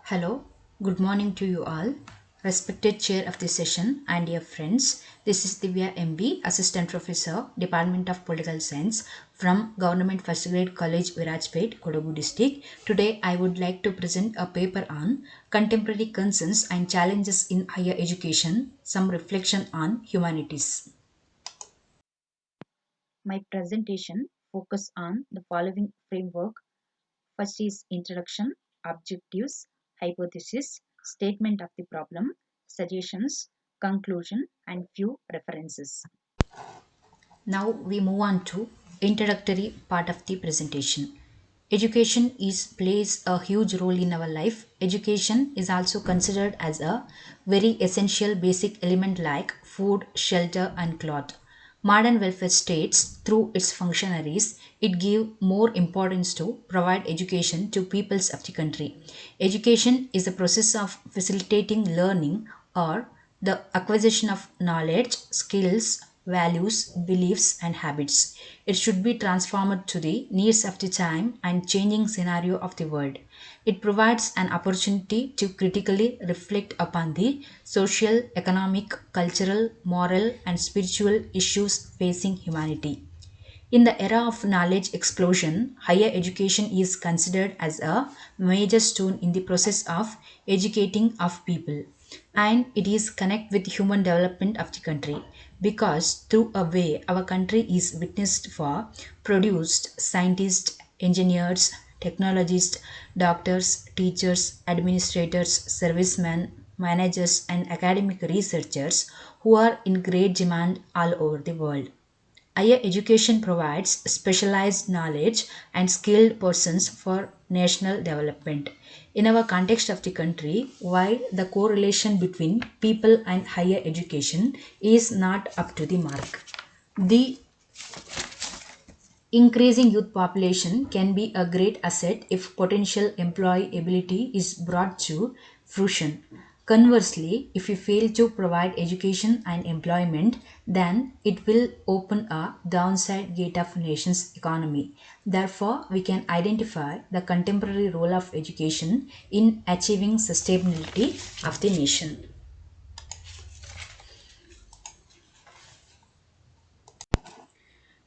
Hello, good morning to you all. Respected chair of this session and dear friends, this is Divya MB, Assistant Professor, Department of Political Science from Government First Grade College, Virajpet, Kodagu District. Today, I would like to present a paper on contemporary concerns and challenges in higher education, some reflection on humanities. My presentation focus on the following framework. First is introduction, objectives, hypothesis, statement of the problem, suggestions, conclusion, and few references. Now we move on to introductory part of the presentation. Education is plays a huge role in our life. Education is also considered as a very essential basic element like food, shelter and cloth. Modern welfare states through its functionaries it give more importance to provide education to peoples of the country. Education is a process of facilitating learning or the acquisition of knowledge, skills, values, beliefs, and habits. It should be transformed to the needs of the time and changing scenario of the world. It provides an opportunity to critically reflect upon the social, economic, cultural, moral, and spiritual issues facing humanity. In the era of knowledge explosion, higher education is considered as a major stone in the process of educating of people and it is connect with human development of the country because through a way our country is witnessed for produced scientists, engineers, technologists, doctors, teachers, administrators, servicemen, managers and academic researchers who are in great demand all over the world. Higher education provides specialized knowledge and skilled persons for national development. In our context of the country, while the correlation between people and higher education is not up to the mark, the increasing youth population can be a great asset if potential employability is brought to fruition. Conversely, if we fail to provide education and employment, then it will open a downside gate of nation's economy. Therefore, we can identify the contemporary role of education in achieving sustainability of the nation.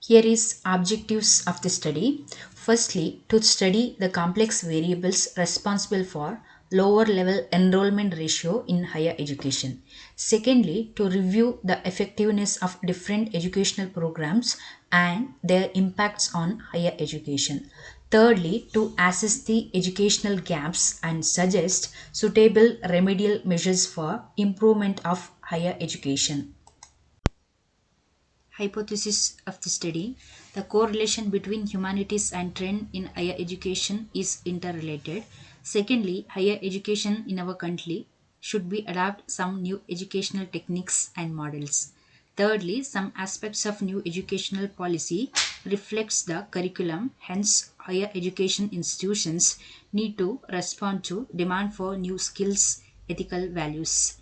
Here is objectives of the study. Firstly, to study the complex variables responsible for lower level enrollment ratio in higher education. Secondly, to review the effectiveness of different educational programs and their impacts on higher education. Thirdly, to assess the educational gaps and suggest suitable remedial measures for improvement of higher education. Hypothesis of the study. The correlation between humanities and trend in higher education is interrelated. Secondly, higher education in our country should be adopt some new educational techniques and models. Thirdly, some aspects of new educational policy reflects the curriculum, hence higher education institutions need to respond to demand for new skills, ethical values.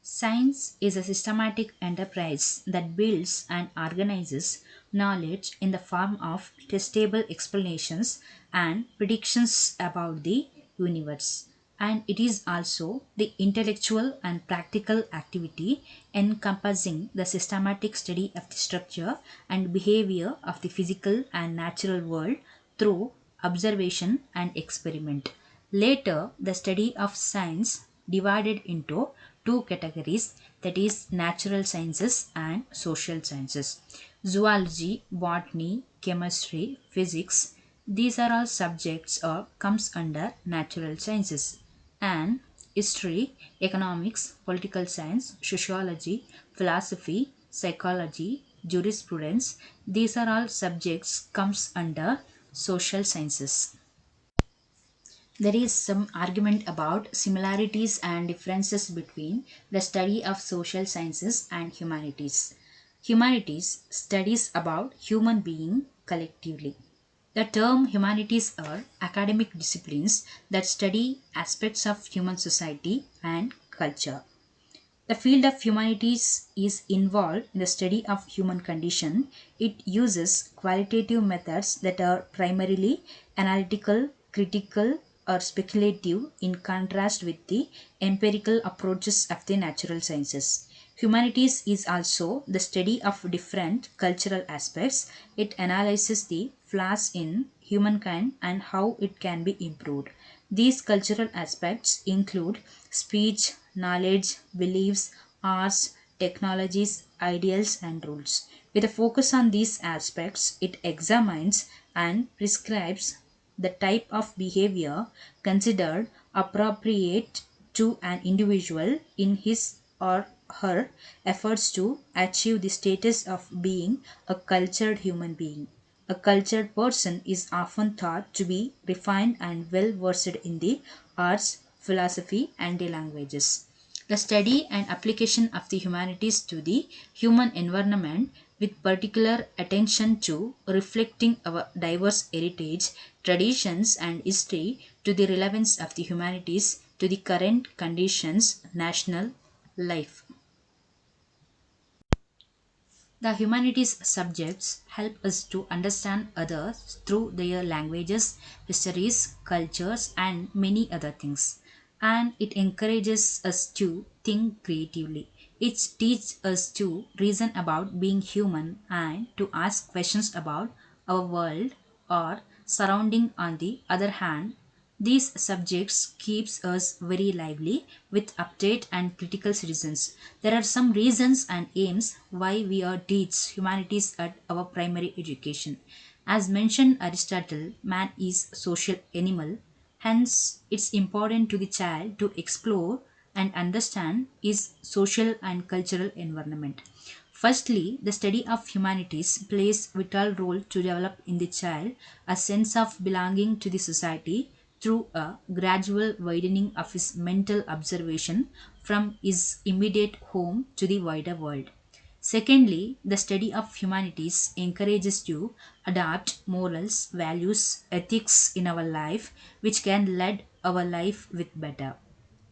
Science is a systematic enterprise that builds and organizes knowledge in the form of testable explanations and predictions about the universe. And it is also the intellectual and practical activity encompassing the systematic study of the structure and behavior of the physical and natural world through observation and experiment. Later, the study of science divided into two categories, that is natural sciences and social sciences. Zoology, botany, chemistry, physics, these are all subjects or comes under natural sciences. And history, economics, political science, sociology, philosophy, psychology, jurisprudence, these are all subjects comes under social sciences. There is some argument about similarities and differences between the study of social sciences and humanities. Humanities studies about human being collectively. The term humanities are academic disciplines that study aspects of human society and culture. The field of humanities is involved in the study of human condition. It uses qualitative methods that are primarily analytical, critical, or speculative in contrast with the empirical approaches of the natural sciences. Humanities is also the study of different cultural aspects. It analyzes the flaws in humankind and how it can be improved. These cultural aspects include speech, knowledge, beliefs, arts, technologies, ideals, and rules. With a focus on these aspects, it examines and prescribes the type of behavior considered appropriate to an individual in his or her efforts to achieve the status of being a cultured human being. A cultured person is often thought to be refined and well versed in the arts, philosophy, and the languages. The study and application of the humanities to the human environment with particular attention to reflecting our diverse heritage, traditions, and history to the relevance of the humanities to the current conditions national life. The humanities subjects help us to understand others through their languages, histories, cultures, and many other things. And it encourages us to think creatively. It teaches us to reason about being human and to ask questions about our world or surrounding. On the other hand, these subjects keeps us very lively with update and critical citizens. There are some reasons and aims why we are teach humanities at our primary education. As mentioned Aristotle, man is social animal. Hence, it's important to the child to explore and understand his social and cultural environment. Firstly, the study of humanities plays vital role to develop in the child a sense of belonging to the society through a gradual widening of his mental observation from his immediate home to the wider world. Secondly, the study of humanities encourages to adopt morals, values, ethics in our life, which can lead our life with better.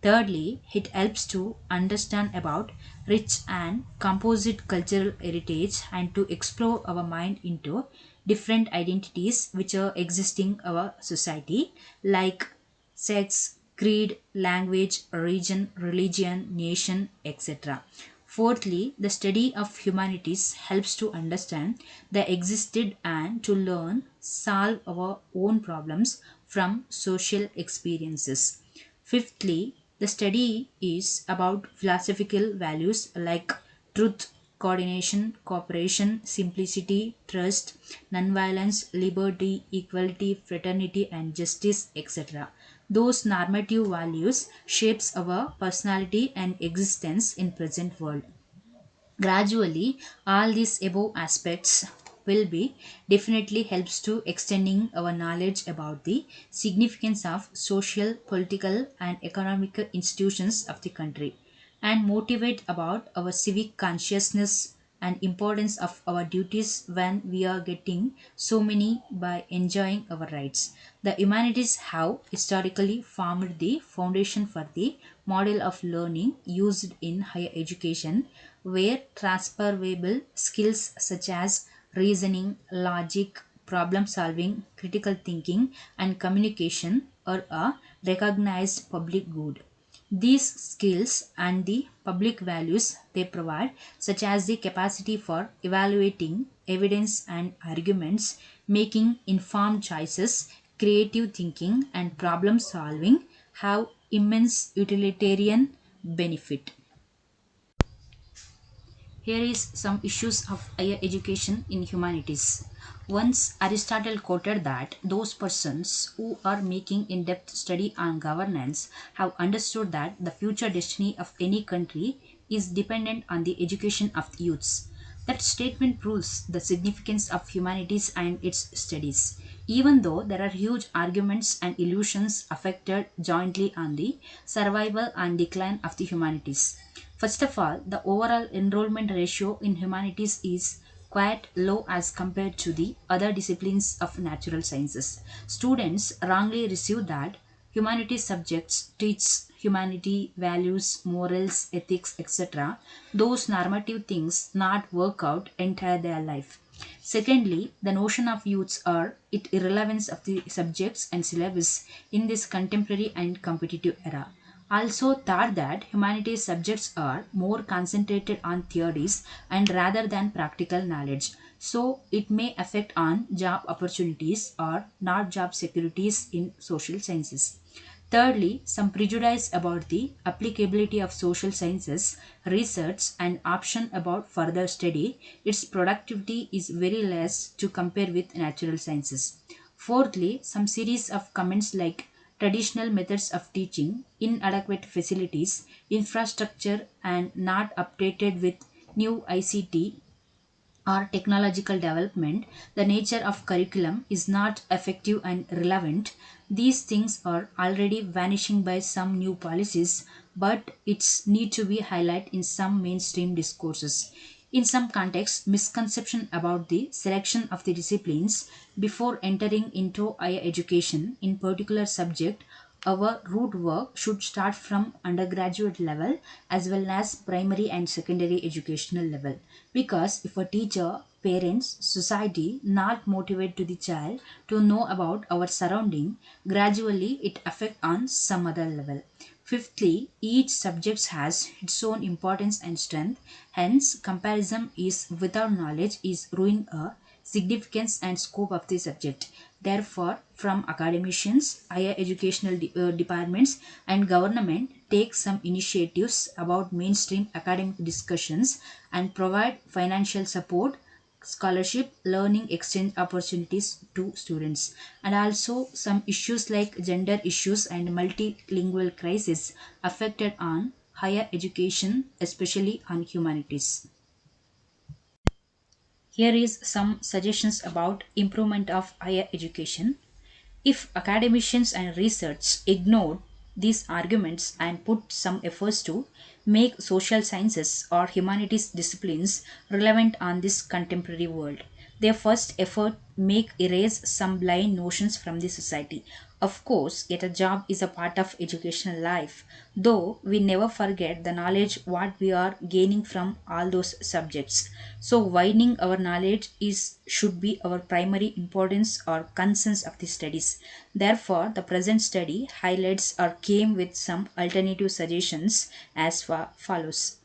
Thirdly, it helps to understand about rich and composite cultural heritage and to explore our mind into different identities which are existing our society like sex, creed, language, region, religion, nation, etc. Fourthly, the study of humanities helps to understand the existed and to learn solve our own problems from social experiences. Fifthly, the study is about philosophical values like truth, coordination, cooperation, simplicity, trust, nonviolence, liberty, equality, fraternity, and justice, etc. Those normative values shapes our personality and existence in present world. Gradually, all these above aspects will be definitely helps to extending our knowledge about the significance of social, political, and economic institutions of the country and motivate about our civic consciousness and importance of our duties when we are getting so many by enjoying our rights. The humanities have historically formed the foundation for the model of learning used in higher education, where transferable skills such as reasoning, logic, problem solving, critical thinking, and communication are a recognized public good. These skills and the public values they provide, such as the capacity for evaluating evidence and arguments, making informed choices, creative thinking, and problem solving, have immense utilitarian benefit. Here is some issues of higher education in humanities. Once Aristotle quoted that those persons who are making in-depth study on governance have understood that the future destiny of any country is dependent on the education of youths. That statement proves the significance of humanities and its studies. Even though there are huge arguments and illusions affected jointly on the survival and decline of the humanities. First of all, the overall enrollment ratio in humanities is quite low as compared to the other disciplines of natural sciences. Students wrongly receive that humanities subjects teach humanity, values, morals, ethics, etc. Those normative things not work out entire their life. Secondly, the notion of youths or it irrelevance of the subjects and syllabus in this contemporary and competitive era. Also thought that humanities subjects are more concentrated on theories and rather than practical knowledge. So it may affect on job opportunities or not job securities in social sciences. Thirdly, some prejudice about the applicability of social sciences research and option about further study. Its productivity is very less to compare with natural sciences. Fourthly, some series of comments like traditional methods of teaching, inadequate facilities, infrastructure, and not updated with new ICT or technological development, the nature of curriculum is not effective and relevant. These things are already vanishing by some new policies, but it's need to be highlighted in some mainstream discourses. In some contexts, misconception about the selection of the disciplines before entering into higher education in particular subject, our root work should start from undergraduate level as well as primary and secondary educational level, because if a teacher, parents, society not motivate to the child to know about our surrounding, gradually it affect on some other level. Fifthly, each subject has its own importance and strength. Hence, comparison is without knowledge is ruin a significance and scope of the subject. Therefore, from academicians, higher educational departments, and government take some initiatives about mainstream academic discussions and provide financial support, scholarship, learning exchange opportunities to students, and also some issues like gender issues and multilingual crisis affected on higher education, especially on humanities. Here is some suggestions about improvement of higher education. If academicians and research ignored these arguments and put some efforts to make social sciences or humanities disciplines relevant on this contemporary world, their first effort make erase some blind notions from the society. Of course, yet a job is a part of educational life, though we never forget the knowledge what we are gaining from all those subjects. So widening our knowledge is should be our primary importance or concerns of the studies. Therefore, the present study highlights or came with some alternative suggestions as follows.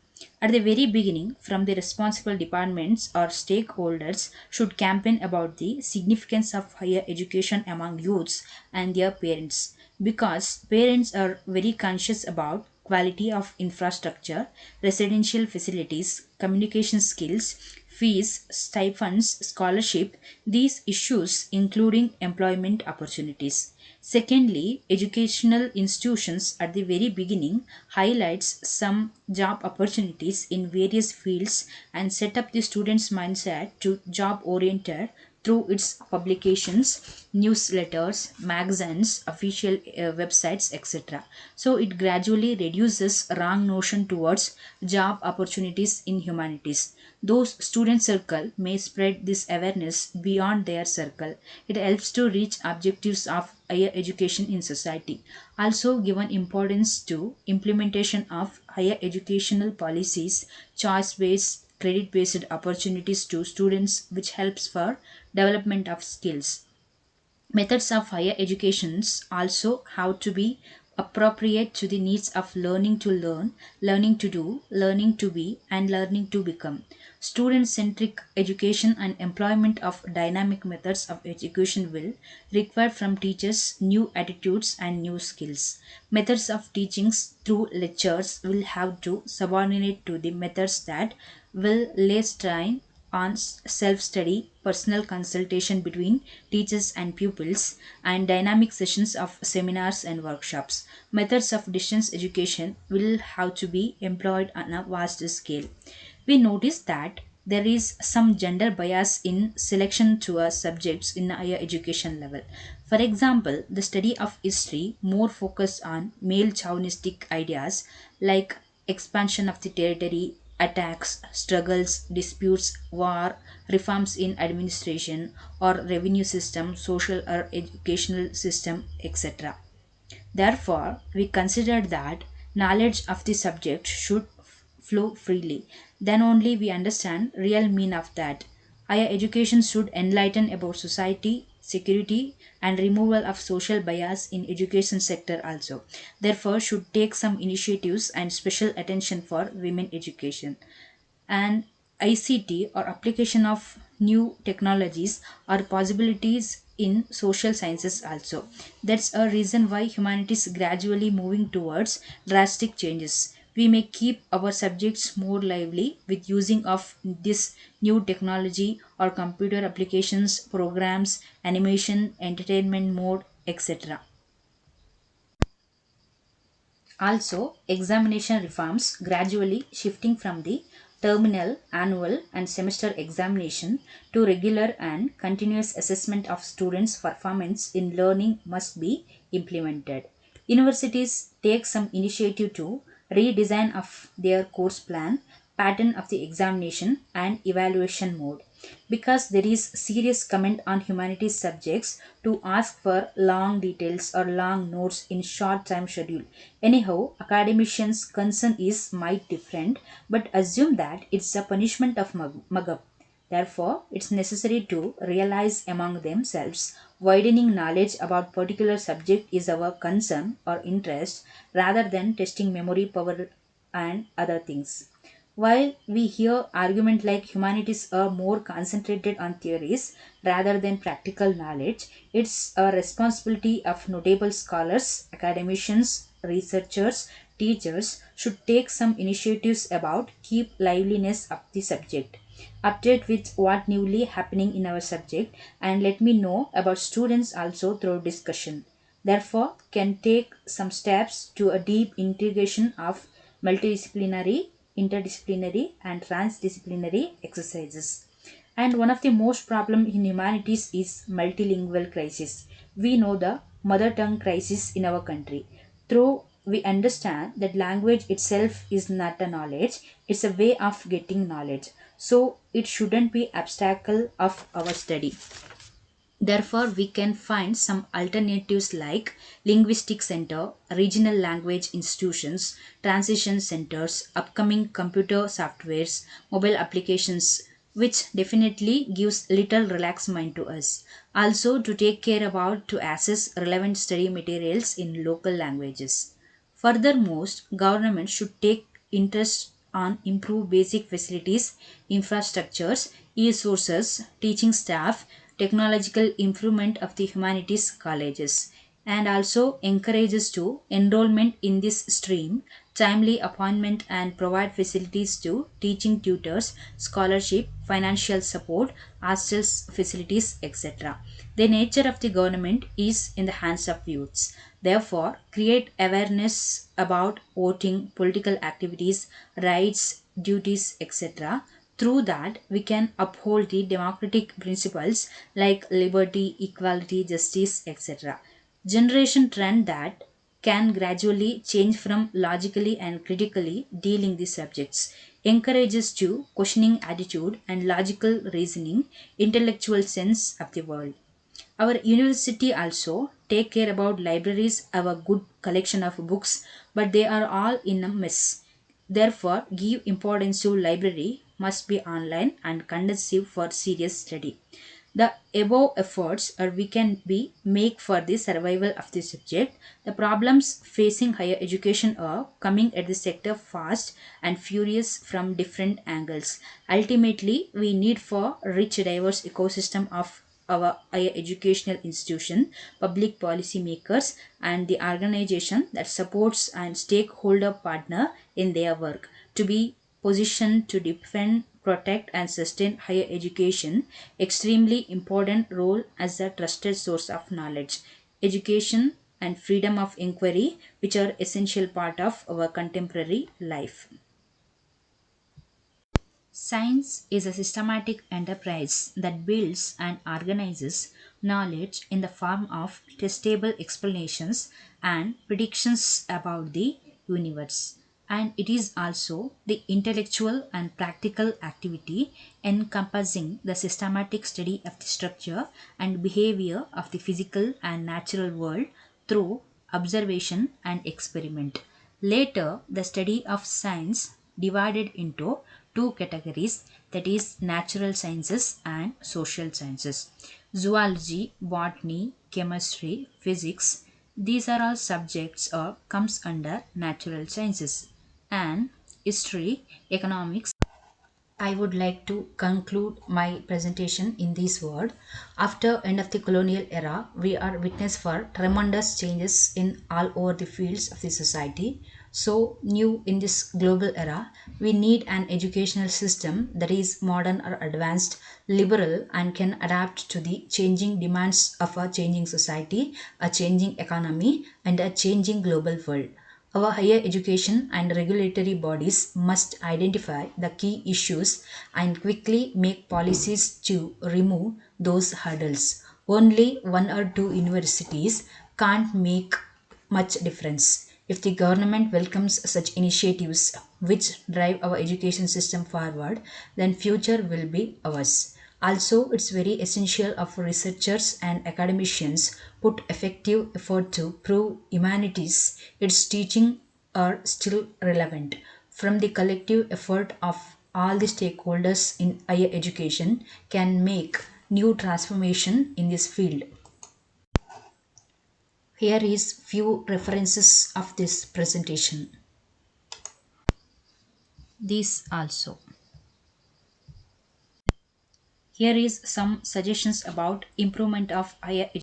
At the very beginning, from the responsible departments or stakeholders should campaign about the significance of higher education among youths and their parents, because parents are very conscious about quality of infrastructure, residential facilities, communication skills, fees, stipends, scholarship, these issues including employment opportunities. Secondly, educational institutions at the very beginning highlights some job opportunities in various fields and set up the students' mindset to job oriented through its publications, newsletters, magazines, official websites, etc. So it gradually reduces wrong notion towards job opportunities in humanities. Those student circle may spread this awareness beyond their circle. It helps to reach objectives of higher education in society. Also given importance to implementation of higher educational policies, choice based credit based opportunities to students, which helps for development of skills. Methods of higher educations also have to be appropriate to the needs of learning to learn, learning to do, learning to be, and learning to become. Student centric education and employment of dynamic methods of education will require from teachers new attitudes and new skills. Methods of teachings through lectures will have to subordinate to the methods that will lay strain on self study, personal consultation between teachers and pupils, and dynamic sessions of seminars and workshops. Methods of distance education will have to be employed on a vast scale. We notice that there is some gender bias in selection to subjects in higher education level. For example, the study of history more focused on male chauvinistic ideas like expansion of the territory, attacks, struggles, disputes, war, reforms in administration or revenue system, social or educational system, etc. Therefore, we considered that knowledge of the subject should flow freely. Then only we understand real mean of that. Higher education should enlighten about society, security, and removal of social bias in education sector also. Therefore, should take some initiatives and special attention for women education. And ICT or application of new technologies or possibilities in social sciences also. That's a reason why humanity is gradually moving towards drastic changes. We may keep our subjects more lively with using of this new technology or computer applications, programs, animation, entertainment mode, etc. Also, examination reforms gradually shifting from the terminal, annual, and semester examination to regular and continuous assessment of students' performance in learning must be implemented. Universities take some initiative to redesign of their course plan, pattern of the examination, and evaluation mode because there is serious comment on humanities subjects to ask for long details or long notes in short time schedule. Anyhow, academicians concern is might different, but assume that it's a punishment of mug up. Therefore, it's necessary to realize among themselves widening knowledge about particular subject is our concern or interest rather than testing memory power and other things. While we hear arguments like humanities are more concentrated on theories rather than practical knowledge, it's a responsibility of notable scholars, academicians, researchers, teachers should take some initiatives about keep liveliness of the subject. Update with what newly happening in our subject and let me know about students also through discussion. Therefore, can take some steps to a deep integration of multidisciplinary, interdisciplinary, and transdisciplinary exercises. And one of the most problem in humanities is multilingual crisis. We know the mother tongue crisis in our country. Through we understand that language itself is not a knowledge, it's a way of getting knowledge. So it shouldn't be obstacle of our study. Therefore, we can find some alternatives like linguistic center, regional language institutions, transition centers, upcoming computer softwares, mobile applications, which definitely gives little relaxed mind to us. Also, to take care about to access relevant study materials in local languages. Furthermore, government should take interest on improve basic facilities, infrastructures, e-sources, teaching staff, technological improvement of the humanities colleges, and also encourages to enrollment in this stream, timely appointment and provide facilities to teaching tutors, scholarship, financial support, hostels facilities, etc. The nature of the government is in the hands of youths. Therefore, create awareness about voting, political activities, rights, duties, etc. Through that, we can uphold the democratic principles like liberty, equality, justice, etc. Generation trend that can gradually change from logically and critically dealing the subjects encourages to questioning attitude and logical reasoning intellectual sense of the world. Our university also take care about libraries have a good collection of books, but they are all in a mess. Therefore, give importance to library must be online and conducive for serious study. The above efforts are we can be make for the survival of the subject. The problems facing higher education are coming at the sector fast and furious from different angles. Ultimately, we need for rich diverse ecosystem of our higher educational institution, public policy makers, and the organization that supports and stakeholder partner in their work to be positioned to defend, protect, and sustain higher education. Extremely important role as a trusted source of knowledge, education, and freedom of inquiry, which are essential part of our contemporary life. Science is a systematic enterprise that builds and organizes knowledge in the form of testable explanations and predictions about the universe. And it is also the intellectual and practical activity encompassing the systematic study of the structure and behavior of the physical and natural world through observation and experiment. Later, the study of science divided into two categories, that is natural sciences and social sciences. Zoology, botany, chemistry, physics, these are all subjects or comes under natural sciences. And history, economics. I would like to conclude my presentation in this word. After end of the colonial era, we are witness for tremendous changes in all over the fields of the society. So new in this global era, we need an educational system that is modern or advanced, liberal, and can adapt to the changing demands of a changing society, a changing economy, and a changing global world. Our higher education and regulatory bodies must identify the key issues and quickly make policies to remove those hurdles. Only one or two universities can't make much difference. If the government welcomes such initiatives which drive our education system forward, then future will be ours. Also, it's very essential of researchers and academicians put effective effort to prove humanities its teaching are still relevant. From the collective effort of all the stakeholders in higher education can make new transformation in this field. Here is few references of this presentation. These also. Here is some suggestions about improvement of higher